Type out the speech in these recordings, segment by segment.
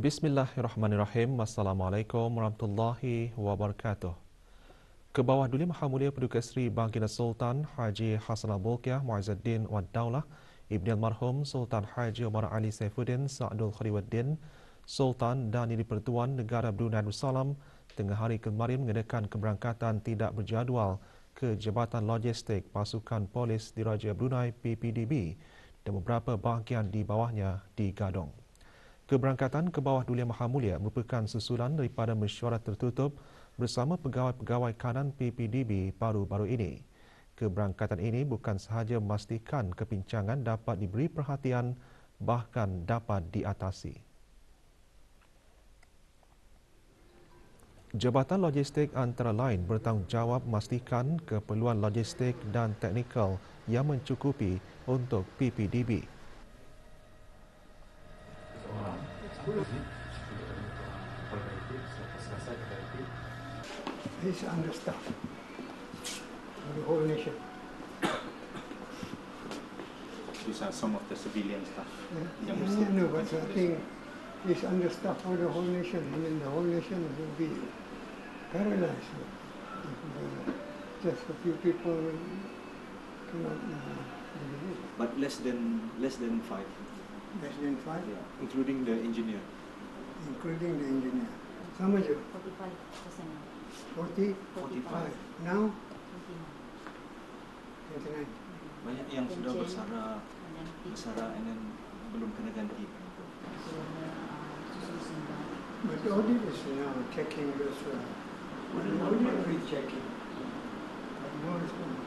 Bismillahirrahmanirrahim. Assalamualaikum warahmatullahi wabarakatuh. Kebawah Duli Maha Mulia Paduka Seri Baginda Sultan Haji Hassan Al-Bolkiah Muizzuddin Wad Daulah Ibni Almarhum Sultan Haji Omar Ali Saifuddin Sa'dul Khaliwaddin Sultan dan Yang di-Pertuan Negara Brunei Darussalam tengah hari kemarin mengadakan keberangkatan tidak berjadual ke Jabatan Logistik Pasukan Polis Diraja Brunei PPDB dan beberapa bahagian di bawahnya di Gadong. Keberangkatan ke bawah Duli Maha Mulia merupakan susulan daripada mesyuarat tertutup bersama pegawai-pegawai kanan PPDB baru-baru ini. Keberangkatan ini bukan sahaja memastikan kepincangan dapat diberi perhatian, bahkan dapat diatasi. Jabatan Logistik antara lain bertanggungjawab memastikan keperluan logistik dan teknikal yang mencukupi untuk PPDB. He's understaffed for the whole nation. These are some of the civilian staff. No, but I think he's understaffed for the whole nation. I mean, the whole nation will be paralyzed if just a few people cannot do it. But less than 5. Less than 5, Yeah, including the engineer. including the engineer. Sama je? 45%. 40? 45. Now? 29. 29. Banyak yang sudah bersara and then belum kena ganti. But the audit is now checking this. Audit is checking. But no response.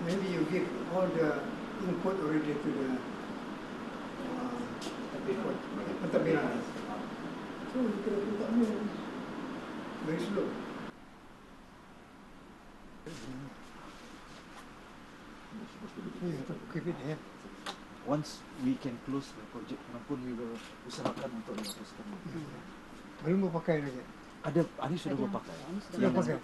Maybe you give all the input already to the pentadbiran. So you can put on very slow. Keep it here. Once we can close the project, pun we will usahakan untuk dihapuskan. Belum berpakai lagi. Ada sudah berpakai. Ini Sudah pakai.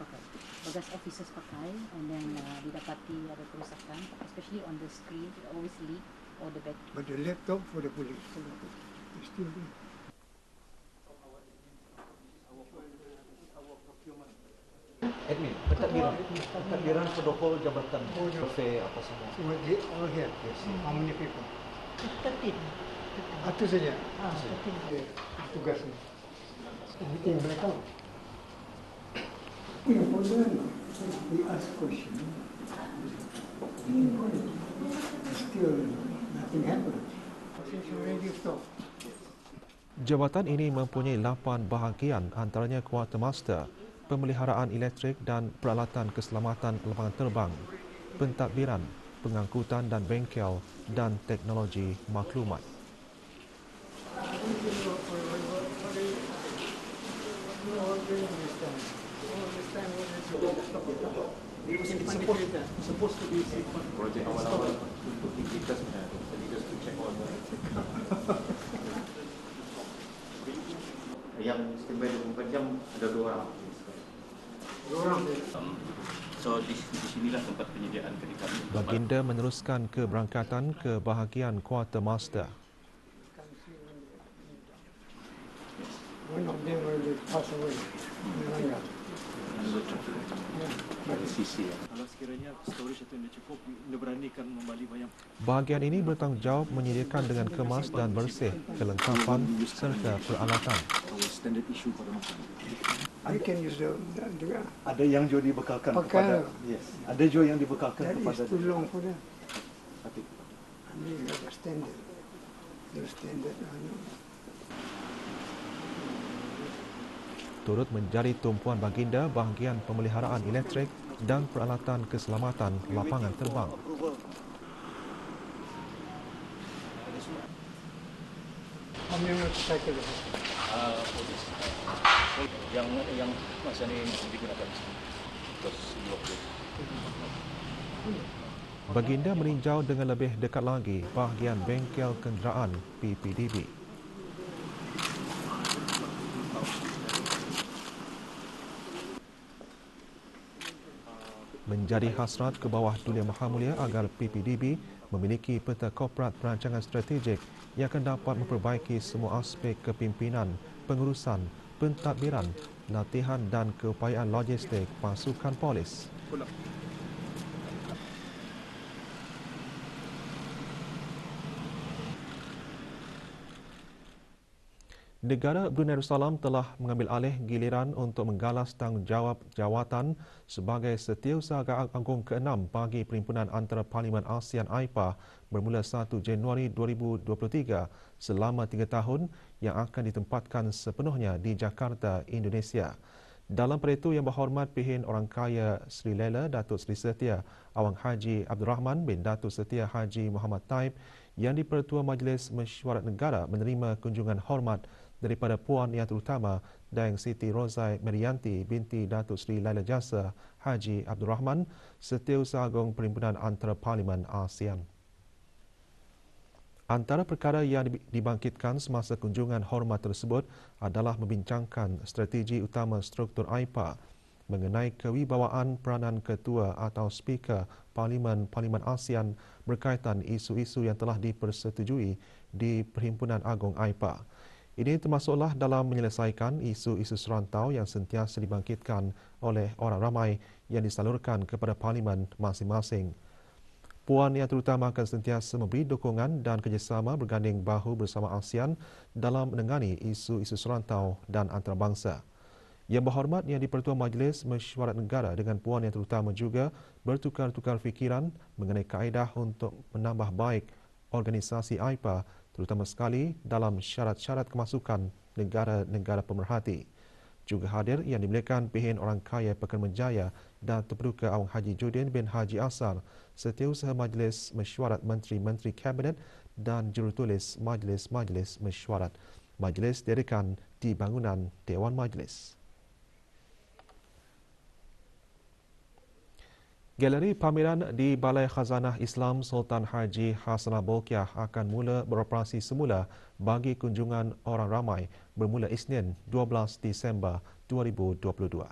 Bagas officers pakai and then didapati ada kerusakan, especially on the screen, it always leak or the battery. But the laptop for the police. It's still there. Admin, pentadbiran for the whole jabatan. Survey apa semua. So all here. Yes. How many people? 13. Satu saja. Dia tugas ni. Everything mereka. Important. We ask question. Still nothing happened. Since already stopped. Jabatan ini mempunyai 8 bahagian, antaranya quartermaster, pemeliharaan elektrik dan peralatan keselamatan lapangan terbang, pentadbiran, pengangkutan dan bengkel dan teknologi maklumat. Supposed to be project awal-awal untuk kita sebenarnya. Jadi just to check all the yang standby 24 jam ada 2 orang. So di sinilah tempat penyediaan ketika Baginda meneruskan keberangkatan ke bahagian quartermaster. One of them will pass away. Melanggar. sisi. Kalau sekiranya storage itu tidak cukup, dia beranikan membalik banyak. Bahagian ini bertanggungjawab menyediakan dengan kemas dan bersih kelengkapan serta peralatan. Standard issue pada You can use the ada yang juga dibekalkan pakai. Yes. Ada juga yang dibekalkan That kepada is too long for them. Tapi I mean, you have a standard. Your standard. Turut menjadi tumpuan baginda bahagian pemeliharaan elektrik dan peralatan keselamatan lapangan terbang. How many motorcycle? Yang masa ini masih digunakan terus Baginda meninjau dengan lebih dekat lagi bahagian bengkel kenderaan PPDB. menjadi hasrat ke bawah Dulia Maha Mulia agar PPDB memiliki peta korporat perancangan strategik yang akan dapat memperbaiki semua aspek kepimpinan, pengurusan, pentadbiran, latihan dan keupayaan logistik pasukan polis. Negara Brunei Darussalam telah mengambil alih giliran untuk menggalas tanggungjawab jawatan sebagai Setiausaha Agung ke-6 bagi Perhimpunan Antara Parlimen ASEAN AIPA bermula 1 Januari 2023 selama 3 tahun yang akan ditempatkan sepenuhnya di Jakarta, Indonesia. Dalam pada itu, Yang Berhormat Pihin Orang Kaya Sri Lela Datuk Seri Setia Awang Haji Abdul Rahman bin Datuk Setia Haji Muhammad Taib yang di-Pertua Majlis Mesyuarat Negara menerima kunjungan hormat daripada Puan Yang Terutama Dayang Siti Rozai Merianti binti Datuk Seri Laila Jasa Haji Abdul Rahman, Setiausaha Agung Perhimpunan Antara Parlimen ASEAN. Antara perkara yang dibangkitkan semasa kunjungan hormat tersebut adalah membincangkan strategi utama struktur AIPA mengenai kewibawaan peranan ketua atau speaker Parlimen ASEAN berkaitan isu-isu yang telah dipersetujui di Perhimpunan Agung AIPA. Ini termasuklah dalam menyelesaikan isu-isu serantau yang sentiasa dibangkitkan oleh orang ramai yang disalurkan kepada Parlimen masing-masing. Puan Yang Terutama akan sentiasa memberi dukungan dan kerjasama berganding bahu bersama ASEAN dalam menangani isu-isu serantau dan antarabangsa. Yang Berhormat Yang di-Pertua Majlis Mesyuarat Negara dengan Puan Yang Terutama juga bertukar-tukar fikiran mengenai kaedah untuk menambah baik organisasi AIPA, terutama sekali dalam syarat-syarat kemasukan negara-negara pemerhati. Juga hadir yang dimuliakan Pihin Orang Kaya Pekan Menjaya dan Terpeduka Awang Haji Judin bin Haji Asar, Setiausaha Majlis Mesyuarat Menteri-Menteri Kabinet dan Jurutulis Majlis-Majlis Mesyuarat. Majlis didirikan di bangunan Dewan Majlis. Galeri pameran di Balai Khazanah Islam Sultan Haji Hassanal Bolkiah akan mula beroperasi semula bagi kunjungan orang ramai bermula Isnin 12 Disember 2022.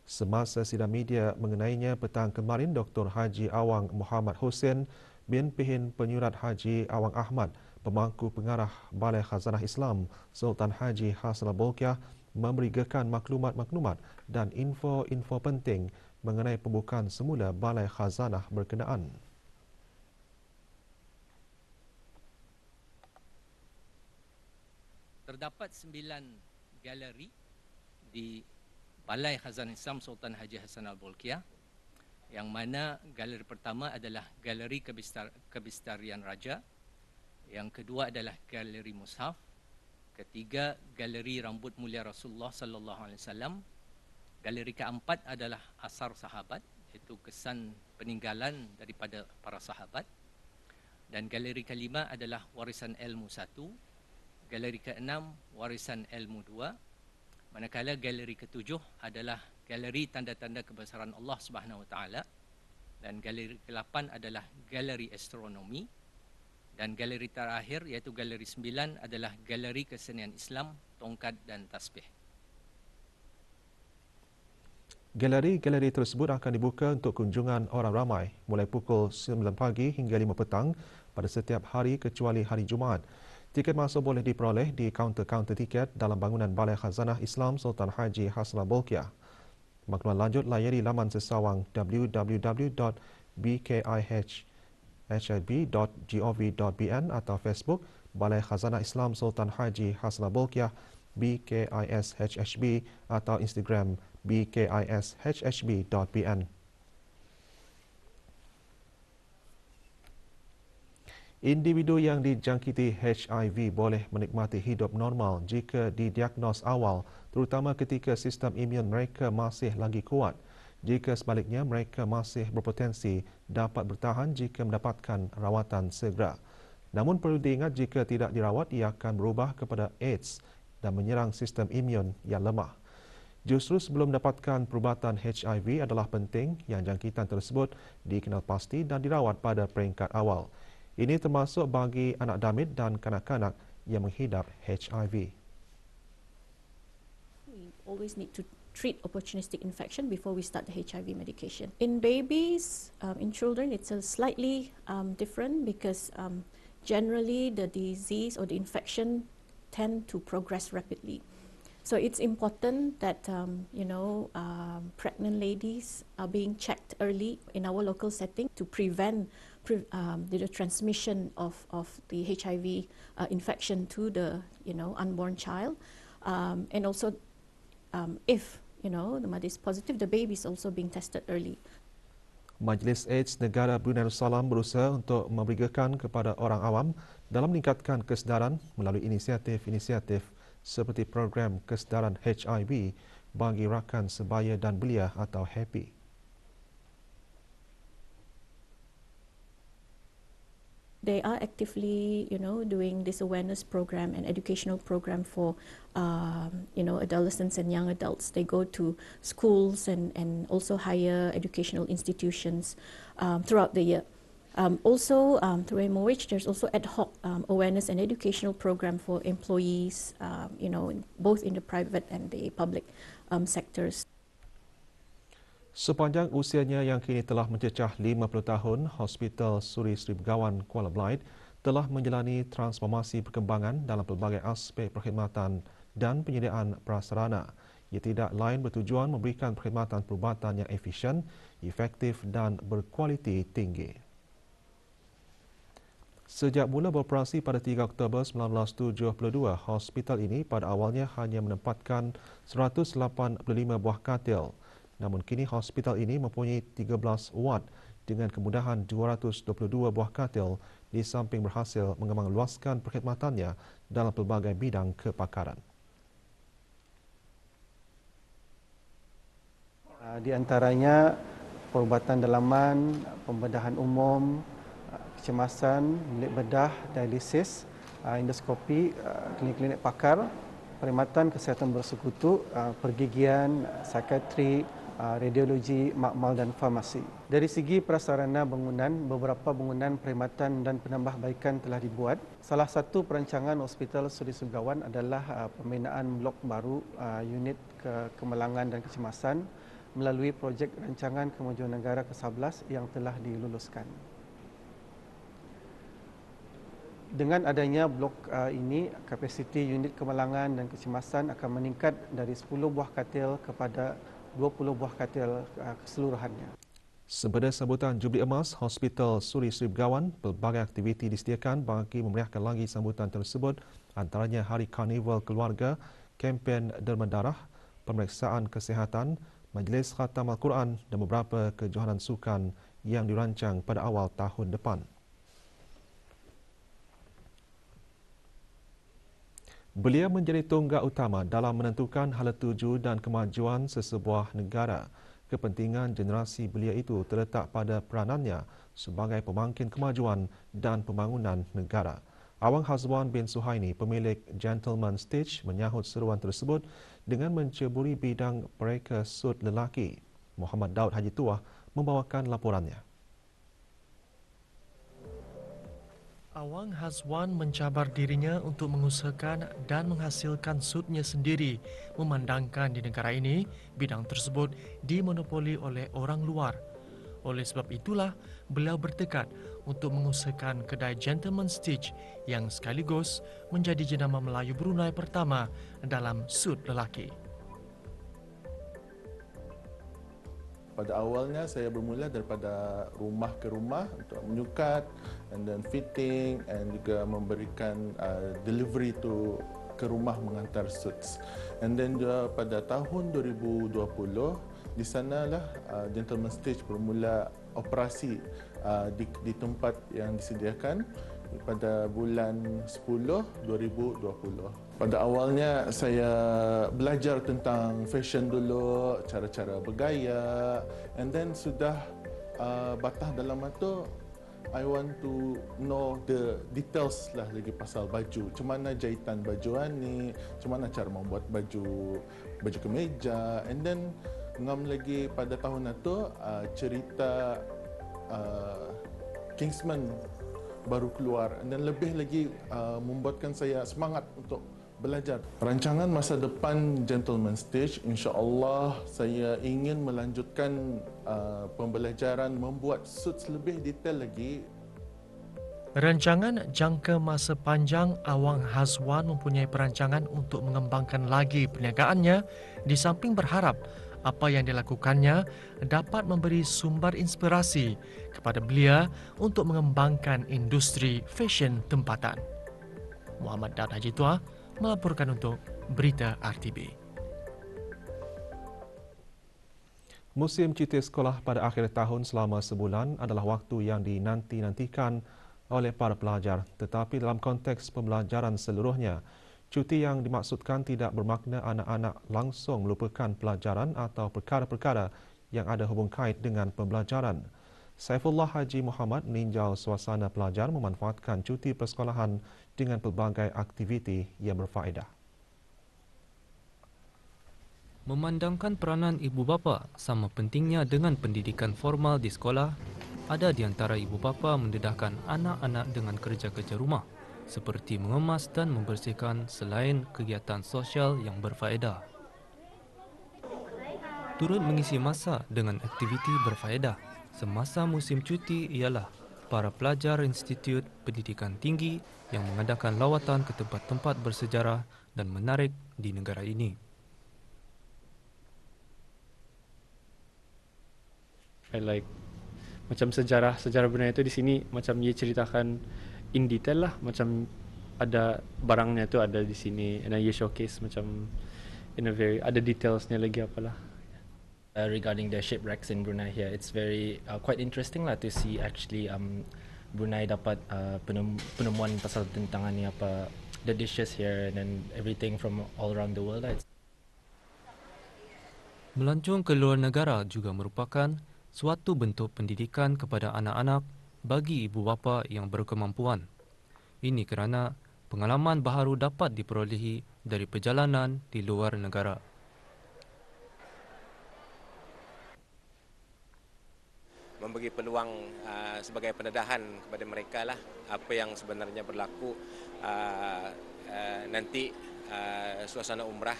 Semasa sidang media mengenainya petang kemarin, Dr. Haji Awang Muhammad Hussein bin Pihin Penyurat Haji Awang Ahmad, pemangku pengarah Balai Khazanah Islam Sultan Haji Hassanal Bolkiah, memberikan maklumat-maklumat dan info-info penting mengenai pembukaan semula Balai Khazanah berkenaan. Terdapat 9 galeri di Balai Khazanah Islam Sultan Haji Hassanal Bolkiah, yang mana galeri pertama adalah Galeri Kebestarian Raja, yang kedua adalah Galeri Mushaf, ketiga Galeri Rambut Mulia Rasulullah sallallahu alaihi wasallam, galeri keempat adalah Asar Sahabat, iaitu kesan peninggalan daripada para sahabat, dan galeri kelima adalah Warisan Ilmu 1, galeri keenam Warisan Ilmu 2, manakala galeri ketujuh adalah Galeri Tanda-tanda Kebesaran Allah Subhanahu Wa Taala, dan galeri ke-8 adalah Galeri Astronomi, dan galeri terakhir iaitu galeri 9 adalah Galeri Kesenian Islam, Tongkat dan Tasbih. Galeri-galeri tersebut akan dibuka untuk kunjungan orang ramai mulai pukul 9 pagi hingga 5 petang pada setiap hari kecuali hari Jumaat. Tiket masuk boleh diperoleh di kaunter-kaunter tiket dalam bangunan Balai Khazanah Islam Sultan Haji Hassanal Bolkiah. Maklumat lanjut layari laman sesawang www.bkihhb.gov.bn atau Facebook Balai Khazanah Islam Sultan Haji Hassanal Bolkiah BKISHHB atau Instagram bkishhb.bn. Individu yang dijangkiti HIV boleh menikmati hidup normal jika didiagnos awal, terutama ketika sistem imun mereka masih lagi kuat. Jika sebaliknya, mereka masih berpotensi dapat bertahan jika mendapatkan rawatan segera. Namun perlu diingat, jika tidak dirawat, ia akan berubah kepada AIDS dan menyerang sistem imun yang lemah. Justru sebelum mendapatkan perubatan HIV adalah penting yang jangkitan tersebut dikenal pasti dan dirawat pada peringkat awal. Ini termasuk bagi anak damit dan kanak-kanak yang menghidap HIV. We always need to treat opportunistic infection before we start the HIV medication. In babies, in children, it's a slightly different because generally the disease or the infection tend to progress rapidly. So it's important that pregnant ladies are being checked early in our local setting to prevent the transmission of the HIV infection to the unborn child, and also if the mother is positive, the baby is also being tested early. Majlis AIDS Negara Brunei Darussalam berusaha untuk memberikan kepada orang awam dalam meningkatkan kesedaran melalui inisiatif-inisiatif seperti program kesedaran HIV bagi rakan sebaya dan belia atau HAPPY. They are actively, doing this awareness program and educational program for, adolescents and young adults. They go to schools and also higher educational institutions throughout the year. Also, through MOH, there's also ad hoc awareness and educational program for employees, both in the private and the public sectors. Sepanjang usianya yang kini telah mencecah 50 tahun, Hospital Suri Sri Begawan Kuala Belait telah menjalani transformasi perkembangan dalam pelbagai aspek perkhidmatan dan penyediaan prasarana. Ia tidak lain bertujuan memberikan perkhidmatan perubatan yang efisien, efektif dan berkualiti tinggi. Sejak mula beroperasi pada 3 Oktober 1972, hospital ini pada awalnya hanya menempatkan 185 buah katil. Namun kini hospital ini mempunyai 13 ward dengan kemudahan 222 buah katil di samping berhasil mengembangluaskan perkhidmatannya dalam pelbagai bidang kepakaran. Di antaranya perubatan dalaman, pembedahan umum, kecemasan, bilik bedah, dialisis, endoskopi, klinik-klinik pakar, perkhidmatan kesihatan bersekutu, pergigian, psikiatri, radiologi, makmal dan farmasi. Dari segi prasarana bangunan, beberapa bangunan perkhidmatan dan penambahbaikan telah dibuat. Salah satu perancangan Hospital Suri Sri Begawan adalah pembinaan blok baru unit kemalangan dan kecemasan melalui projek rancangan kemajuan negara ke-11 yang telah diluluskan. Dengan adanya blok ini, kapasiti unit kemalangan dan kecemasan akan meningkat dari 10 buah katil kepada 20 buah katil keseluruhannya. Sempena sambutan Jubli Emas Hospital Suri Sri Begawan, pelbagai aktiviti disediakan bagi memeriahkan lagi sambutan tersebut, antaranya Hari Karnival Keluarga, kempen derma darah, pemeriksaan kesihatan, majlis khatam Al-Quran dan beberapa kejohanan sukan yang dirancang pada awal tahun depan. Belia menjadi tonggak utama dalam menentukan hala tuju dan kemajuan sesebuah negara. Kepentingan generasi belia itu terletak pada peranannya sebagai pemangkin kemajuan dan pembangunan negara. Awang Hazwan bin Suhaini, pemilik Gentleman Stitch, menyahut seruan tersebut dengan menceburi bidang pereka sut lelaki. Muhammad Daud Haji Tuah membawakan laporannya. Awang Hazwan mencabar dirinya untuk mengusahakan dan menghasilkan sutnya sendiri, memandangkan di negara ini bidang tersebut dimonopoli oleh orang luar. Oleh sebab itulah, beliau bertekad untuk mengusahakan kedai Gentleman Stitch yang sekaligus menjadi jenama Melayu Brunei pertama dalam sut lelaki. Pada awalnya saya bermula daripada rumah ke rumah untuk menyukat and then fitting and juga memberikan delivery to ke rumah mengantar suits. And then pada tahun 2020 di sanalah Gentleman Stitch bermula operasi di tempat yang disediakan pada bulan 10 2020. Pada awalnya saya belajar tentang fashion dulu, cara-cara bergaya, and then sudah batah dalam itu I want to know the details lah lagi pasal baju. Macam mana jahitan baju ni, macam mana cara membuat baju kemeja, and then ngam lagi pada tahun itu cerita Kingsman baru keluar dan lebih lagi membuatkan saya semangat untuk belajar. Rancangan masa depan Gentleman Stage, insya-Allah saya ingin melanjutkan pembelajaran membuat suits lebih detail lagi. Rancangan jangka masa panjang Awang Hazwan mempunyai perancangan untuk mengembangkan lagi perniagaannya di samping berharap apa yang dilakukannya dapat memberi sumber inspirasi kepada belia untuk mengembangkan industri fashion tempatan. Muhammad Dan Haji Tua melaporkan untuk Berita RTB. Musim cuti sekolah pada akhir tahun selama sebulan adalah waktu yang dinanti-nantikan oleh para pelajar, tetapi dalam konteks pembelajaran seluruhnya, cuti yang dimaksudkan tidak bermakna anak-anak langsung melupakan pelajaran atau perkara-perkara yang ada hubung kait dengan pembelajaran. Saifullah Haji Muhammad meninjau suasana pelajar memanfaatkan cuti persekolahan dengan pelbagai aktiviti yang berfaedah. Memandangkan peranan ibu bapa sama pentingnya dengan pendidikan formal di sekolah, ada di antara ibu bapa mendedahkan anak-anak dengan kerja-kerja rumah seperti mengemas dan membersihkan selain kegiatan sosial yang berfaedah. Turut mengisi masa dengan aktiviti berfaedah semasa musim cuti ialah para pelajar Institut Pendidikan Tinggi yang mengadakan lawatan ke tempat-tempat bersejarah dan menarik di negara ini. I like macam sejarah Brunei itu di sini macam dia ceritakan in detail lah, macam ada barangnya tu ada di sini, and dia showcase macam in a very ada detailsnya lagi apalah. Regarding the shipwrecks in Brunei here, it's very quite interesting lah to see actually Brunei dapat penemuan pasal tentang ni apa the dishes here and everything from all around the world. Melancong ke luar negara juga merupakan suatu bentuk pendidikan kepada anak-anak bagi ibu bapa yang berkemampuan. Ini kerana pengalaman baharu dapat diperolehi dari perjalanan di luar negara. Memberi peluang sebagai pendedahan kepada mereka lah apa yang sebenarnya berlaku nanti suasana umrah.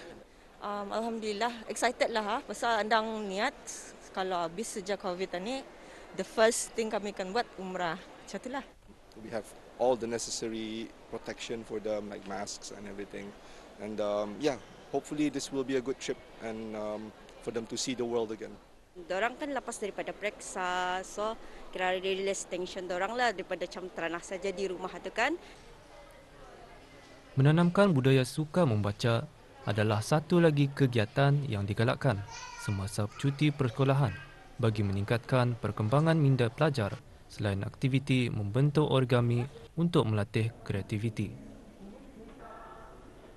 Alhamdulillah excited lah pasal andang niat kalau habis sejak COVID ni the first thing kami akan buat umrah. Macam itulah. We have all the necessary protection for them like masks and everything, and yeah, hopefully this will be a good trip and for them to see the world again. Dorang kan lepas daripada periksa, so kira release tension dorang lah daripada macam teranah saja di rumah tu kan. Menanamkan budaya suka membaca adalah satu lagi kegiatan yang digalakkan semasa cuti persekolahan bagi meningkatkan perkembangan minda pelajar selain aktiviti membentuk origami untuk melatih kreativiti.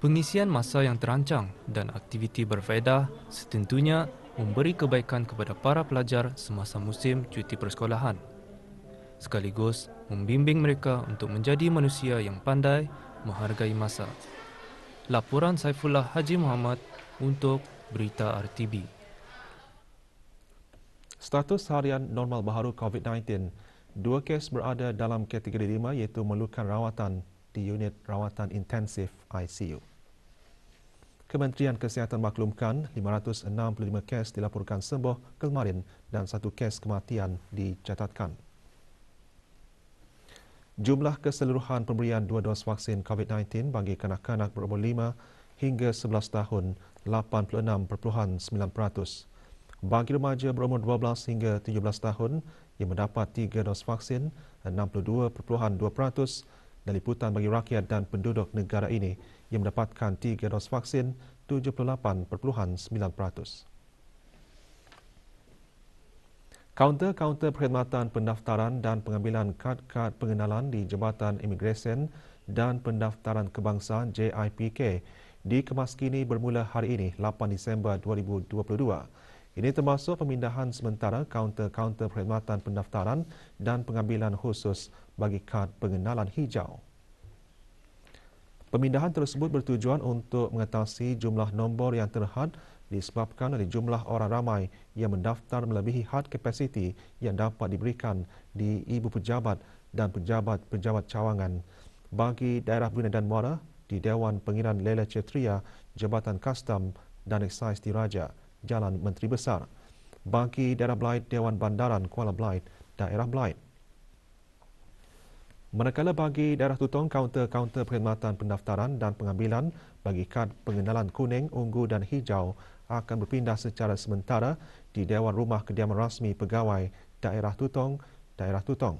Pengisian masa yang terancang dan aktiviti berfaedah setentunya memberi kebaikan kepada para pelajar semasa musim cuti persekolahan, sekaligus membimbing mereka untuk menjadi manusia yang pandai menghargai masa. Laporan Saifullah Haji Muhammad untuk Berita RTB. Status harian normal baharu COVID-19, 2 kes berada dalam kategori 5 iaitu memerlukan rawatan di unit rawatan intensif ICU. Kementerian Kesihatan maklumkan 565 kes dilaporkan sembuh kemarin dan 1 kes kematian dicatatkan. Jumlah keseluruhan pemberian 2 dos vaksin COVID-19 bagi kanak-kanak berumur 5 hingga 11 tahun 86.9%. Bagi remaja berumur 12 hingga 17 tahun yang mendapat 3 dos vaksin 62.2%. Dan liputan bagi rakyat dan penduduk negara ini yang mendapatkan 3 dos vaksin 78.9%. Kaunter-kaunter perkhidmatan pendaftaran dan pengambilan kad-kad pengenalan di Jabatan Imigresen dan Pendaftaran Kebangsaan JIPK dikemas kini bermula hari ini 8 Disember 2022. Ini termasuk pemindahan sementara kaunter-kaunter perkhidmatan pendaftaran dan pengambilan khusus bagi kad pengenalan hijau. Pemindahan tersebut bertujuan untuk mengatasi jumlah nombor yang terhad disebabkan oleh jumlah orang ramai yang mendaftar melebihi had kapasiti yang dapat diberikan di ibu pejabat dan pejabat-pejabat cawangan. Bagi daerah Brunei dan Muara, di Dewan Pengiran Lela Cetria, Jabatan Kastam dan Eksais Diraja, Jalan Menteri Besar. Bagi daerah Belait, Dewan Bandaran Kuala Belait, daerah Belait. Manakala bagi daerah Tutong, kaunter-kaunter perkhidmatan pendaftaran dan pengambilan bagi kad pengenalan kuning, ungu dan hijau akan berpindah secara sementara di Dewan Rumah Kediaman Rasmi Pegawai Daerah Tutong, daerah Tutong.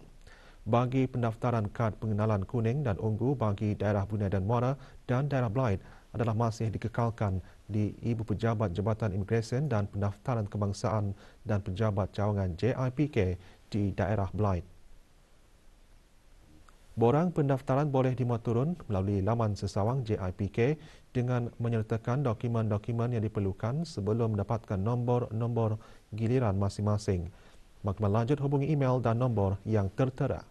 Bagi pendaftaran kad pengenalan kuning dan ungu bagi daerah Brunei dan Muara dan daerah Belait adalah masih dikekalkan di Ibu Pejabat Jabatan Imigresen dan Pendaftaran Kebangsaan dan Pejabat Cawangan JIPK di daerah Belait. Borang pendaftaran boleh dimuat turun melalui laman sesawang JIPK dengan menyertakan dokumen-dokumen yang diperlukan sebelum mendapatkan nombor-nombor giliran masing-masing. Maklumat lanjut hubungi email dan nombor yang tertera.